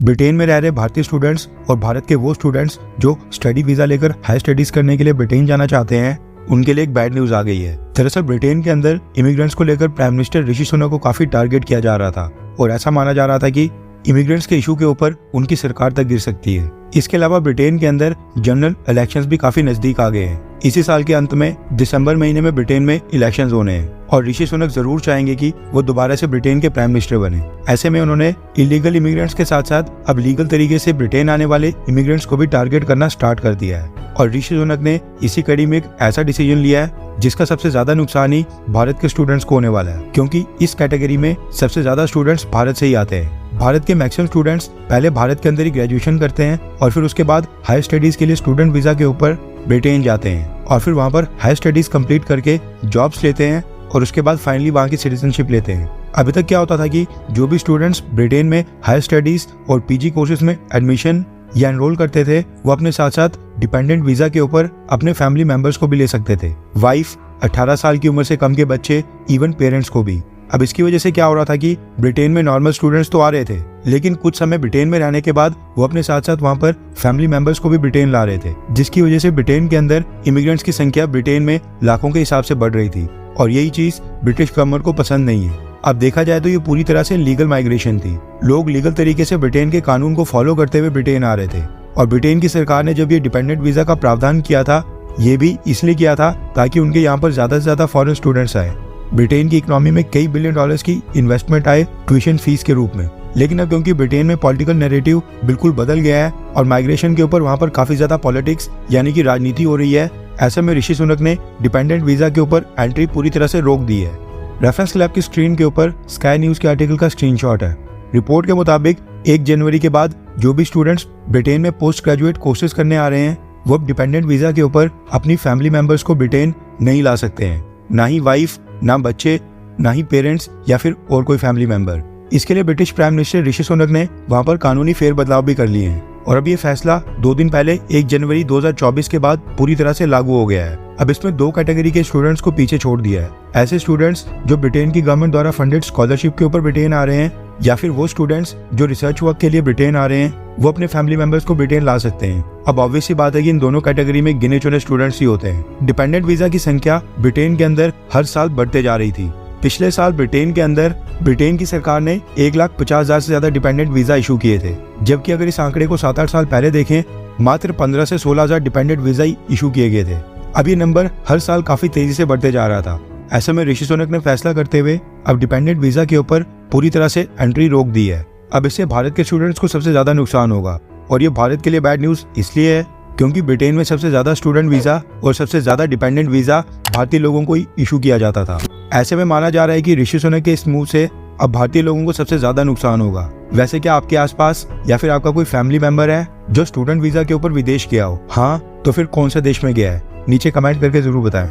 Britain में रह रहे भारतीय स्टूडेंट्स और भारत के वो स्टूडेंट्स जो स्टडी वीजा लेकर हाई स्टडीज करने के लिए ब्रिटेन जाना चाहते हैं, उनके लिए एक बैड न्यूज आ गई है। दरअसल ब्रिटेन के अंदर इमिग्रेंट्स को लेकर प्राइम मिनिस्टर ऋषि सुनक को काफी टारगेट किया जा रहा था और ऐसा माना जा रहा था कि इमिग्रेंट्स के इशू के ऊपर उनकी सरकार तक गिर सकती है। इसके अलावा ब्रिटेन के अंदर जनरल इलेक्शंस भी काफी नजदीक आ गए हैं। इसी साल के अंत में दिसंबर महीने में ब्रिटेन में इलेक्शंस होने हैं और ऋषि सुनक जरूर चाहेंगे कि वो दोबारा से ब्रिटेन के प्राइम मिनिस्टर बने। ऐसे में उन्होंने इलीगल इमिग्रेंट्स के साथ साथ अब लीगल तरीके से ब्रिटेन आने वाले इमिग्रेंट्स को भी टारगेट करना स्टार्ट कर दिया है। और ऋषि सुनक ने इसी कड़ी में एक ऐसा डिसीजन लिया है जिसका सबसे ज्यादा नुकसान ही भारत के स्टूडेंट्स को होने वाला है, क्योंकि इस कैटेगरी में सबसे ज्यादा स्टूडेंट्स भारत से ही आते हैं। भारत के मैक्सिमम स्टूडेंट्स पहले भारत के अंदर ही ग्रेजुएशन करते हैं और फिर उसके बाद हाई स्टडीज के लिए स्टूडेंट वीजा के ऊपर ब्रिटेन जाते हैं और फिर वहाँ पर हाई स्टडीज कंप्लीट करके जॉब्स लेते हैं और उसके बाद फाइनली वहाँ की सिटीजनशिप लेते हैं। अभी तक क्या होता था कि जो भी स्टूडेंट्स ब्रिटेन में हाई स्टडीज और पीजी कोर्सेज में एडमिशन या एनरोल करते थे, वो अपने साथ साथ डिपेंडेंट वीजा के ऊपर अपने फैमिली मेंबर्स को भी ले सकते थे, वाइफ, 18 साल की उम्र से कम के बच्चे, इवन पेरेंट्स को भी। अब इसकी वजह से क्या हो रहा था कि ब्रिटेन में नॉर्मल स्टूडेंट्स तो आ रहे थे, लेकिन कुछ समय ब्रिटेन में रहने के बाद वो अपने साथ साथ वहाँ पर फैमिली मेंबर्स को भी ब्रिटेन ला रहे थे, जिसकी वजह से ब्रिटेन के अंदर इमिग्रेंट्स की संख्या ब्रिटेन में लाखों के हिसाब से बढ़ रही थी और यही चीज ब्रिटिश गवर्नमेंट को पसंद नहीं है। अब देखा जाए तो ये पूरी तरह से लीगल माइग्रेशन थी। लोग लीगल तरीके से ब्रिटेन के कानून को फॉलो करते हुए ब्रिटेन आ रहे थे और ब्रिटेन की सरकार ने जब ये डिपेंडेंट वीजा का प्रावधान किया था, ये भी इसलिए किया था ताकि उनके यहाँ पर ज्यादा से ज्यादा फॉरेन स्टूडेंट्स आए। ब्रिटेन की इकोनॉमी में कई बिलियन डॉलर्स की इन्वेस्टमेंट आए ट्यूशन फीस के रूप में। लेकिन अब क्योंकि ब्रिटेन में पॉलिटिकल नैरेटिव बिल्कुल बदल गया है और माइग्रेशन के ऊपर वहाँ पर काफी ज्यादा पॉलिटिक्स यानी कि राजनीति हो रही है, ऐसे में ऋषि सुनक ने डिपेंडेंट वीजा के ऊपर एंट्री पूरी तरह से रोक दी है। रेफरेंस लैब की स्क्रीन के ऊपर स्काई न्यूज के आर्टिकल का स्क्रीनशॉट है। रिपोर्ट के मुताबिक 1 जनवरी के बाद जो भी स्टूडेंट्स ब्रिटेन में पोस्ट ग्रेजुएट कोर्सेज करने आ रहे हैं, वो अब डिपेंडेंट वीजा के ऊपर अपनी फैमिली मेंबर्स को ब्रिटेन नहीं ला सकते हैं, ना ही वाइफ, ना बच्चे, ना ही पेरेंट्स या फिर और कोई फैमिली मेंबर। इसके लिए British prime minister Rishi Sunak ने वहां पर कानूनी फेरबदलाव भी कर लिए हैं और अब ये फैसला 2 दिन पहले 1 जनवरी 2024 के बाद पूरी तरह से लागू हो गया है। अब इसमें 2 कैटेगरी के स्टूडेंट्स को पीछे छोड़ दिया है। ऐसे स्टूडेंट्स जो ब्रिटेन की गवर्नमेंट द्वारा फंडेड स्कॉलरशिप के ऊपर ब्रिटेन आ रहे हैं, या फिर वो स्टूडेंट्स जो रिसर्च वर्क के लिए ब्रिटेन आ रहे हैं, वो अपने फैमिली मेंबर्स को ब्रिटेन ला सकते हैं। अब ऑब्वियस सी बात है कि इन दोनों कैटेगरी में गिने चुने स्टूडेंट्स ही होते हैं। डिपेंडेंट वीजा की संख्या ब्रिटेन के अंदर हर साल बढ़ते जा रही थी। पिछले साल ब्रिटेन के अंदर ब्रिटेन की सरकार ने 1,50,000 से ज्यादा डिपेंडेंट वीजा इशू किए थे, जबकि अगर इस आंकड़े को 7-8 साल पहले देखें, मात्र 15 से 16,000 डिपेंडेंट वीजा इशू किए गए थे। अब ये नंबर हर साल काफी तेजी से बढ़ते जा रहा था। ऐसे में ऋषि सुनक ने फैसला करते हुए अब डिपेंडेंट वीजा के ऊपर पूरी तरह से एंट्री रोक दी है। अब इससे भारत के स्टूडेंट्स को सबसे ज्यादा नुकसान होगा और ये भारत के लिए बैड न्यूज इसलिए है क्योंकि ब्रिटेन में सबसे ज्यादा स्टूडेंट वीजा और सबसे ज्यादा डिपेंडेंट वीजा भारतीय लोगों को ही इशू किया जाता था। ऐसे में माना जा रहा है कि ऋषि सुनक के इस मूव से अब भारतीय लोगों को सबसे ज्यादा नुकसान होगा। वैसे क्या आपके आसपास या फिर आपका कोई फैमिली मेंबर है जो स्टूडेंट वीजा के ऊपर विदेश गया हो? हाँ, तो फिर कौन से देश में गया है? नीचे कमेंट करके जरूर बताएं।